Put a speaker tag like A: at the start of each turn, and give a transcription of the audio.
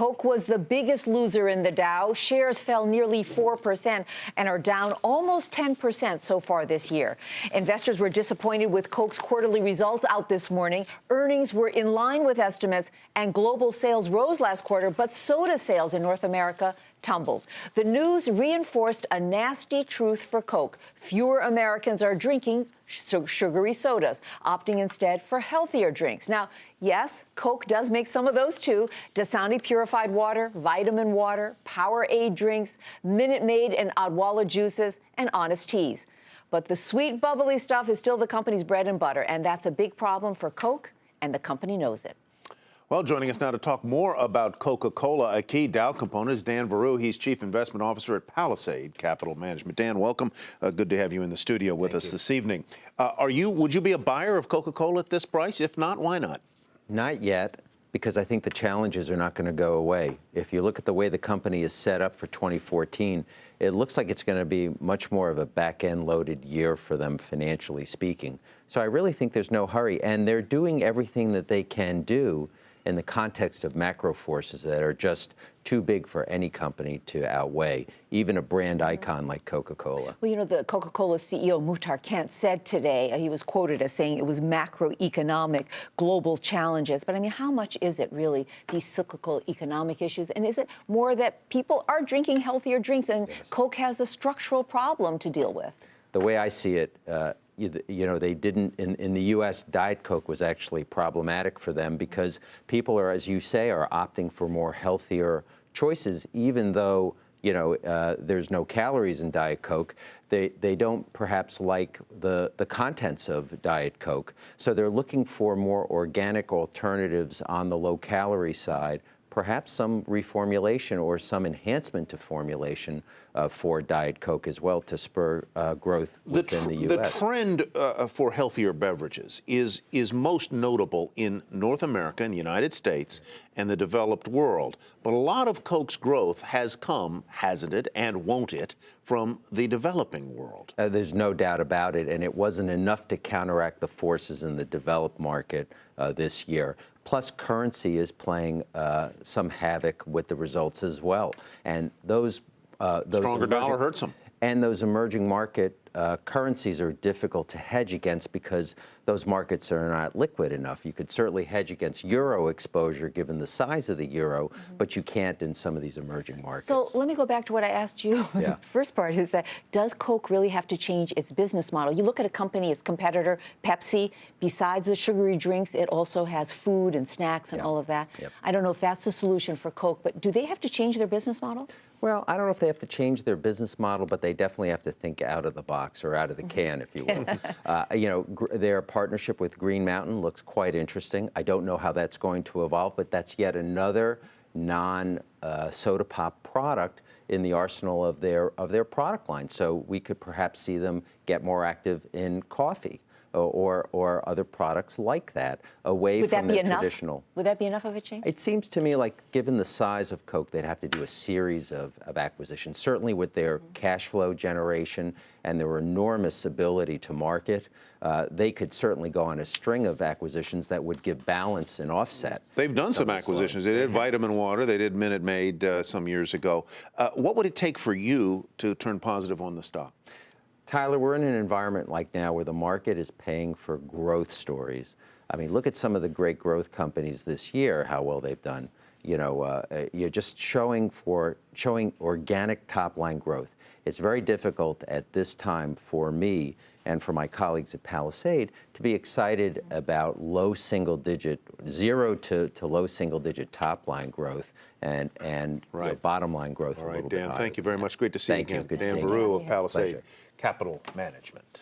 A: Coke was the biggest loser in the Dow. Shares fell nearly 4% and are down almost 10% so far this year. Investors were disappointed with Coke's quarterly results out this morning. Earnings were in line with estimates, and global sales rose last quarter, but soda sales in North America tumbled. The news reinforced a nasty truth for Coke. Fewer Americans are drinking sugary sodas, opting instead for healthier drinks. Now, yes, Coke does make some of those too. Dasani purified water, vitamin water, Powerade drinks, Minute Maid and Odwalla juices, and Honest teas. But the sweet, bubbly stuff is still the company's bread and butter, and that's a big problem for Coke, and the company knows it.
B: Well, joining us now to talk more about Coca-Cola, a key Dow component, is Dan Veru. He's Chief Investment Officer at Palisade Capital Management. Dan, welcome. Good to have you in the studio with us this evening. Would you be a buyer of Coca-Cola at this price? If not, why not?
C: Not yet, because I think the challenges are not going to go away. If you look at the way the company is set up for 2014, it looks like it's going to be much more of a back-end loaded year for them, financially speaking. So I really think there's no hurry, and they're doing everything that they can do in the context of macro forces that are just too big for any company to outweigh, even a brand icon like Coca-Cola.
A: Well, you know, the Coca-Cola CEO, Muhtar Kent, said today, he was quoted as saying it was macroeconomic global challenges. But I mean, how much is it really, these cyclical economic issues? And is it more that people are drinking healthier drinks and Coke has a structural problem to deal with?
C: The way I see it, you know, they didn't, in the U.S., Diet Coke was actually problematic for them because people are, as you say, are opting for more healthier choices, even though, you know, there's no calories in Diet Coke. They don't perhaps like the contents of Diet Coke. So they're looking for more organic alternatives on the low-calorie side, perhaps some reformulation or some enhancement to formulation for Diet Coke as well to spur growth within the U.S.
B: The trend for healthier beverages is most notable in North America and the United States and the developed world. But a lot of Coke's growth has come, hasn't it, and won't it, from the developing world?
C: There's no doubt about it, and it wasn't enough to counteract the forces in the developed market this year. Plus, currency is playing some havoc with the results as well. And those
B: stronger dollar hurts them.
C: And those emerging market currencies are difficult to hedge against because those markets are not liquid enough. You could certainly hedge against euro exposure given the size of the euro, but you can't in some of these emerging markets.
A: So let me go back to what I asked you. The first part is that, does Coke really have to change its business model? You look at a company, its competitor, Pepsi, besides the sugary drinks, it also has food and snacks and all of that. I don't know if that's the solution for Coke, but do they have to change their business model?
C: Well, I don't know if they have to change their business model, but they definitely have to think out of the box or out of the can, if you will. You know, their partnership with Green Mountain looks quite interesting. I don't know how that's going to evolve, but that's yet another non-soda pop product in the arsenal of their product line. So we could perhaps see them get more active in coffee or other products like that, away from the traditional.
A: Would that be enough of a change?
C: It seems to me like, given the size of Coke, they'd have to do a series of acquisitions. Certainly with their cash flow generation and their enormous ability to market, they could certainly go on a string of acquisitions that would give balance and offset.
B: They've done some acquisitions. They did Vitamin Water. They did Minute Maid some years ago. What would it take for you to turn positive on the stock?
C: Tyler, we're in an environment like now where the market is paying for growth stories. I mean, look at some of the great growth companies this year, how well they've done. You know, you're just showing organic top-line growth. It's very difficult at this time for me and for my colleagues at Palisade to be excited about low single-digit, 0 to low single-digit top-line growth and you know, bottom-line growth a little bit higher.
B: Dan, thank you very much. Great to see you again.
C: Thank you.
B: Dan Veru of Palisade Capital Management.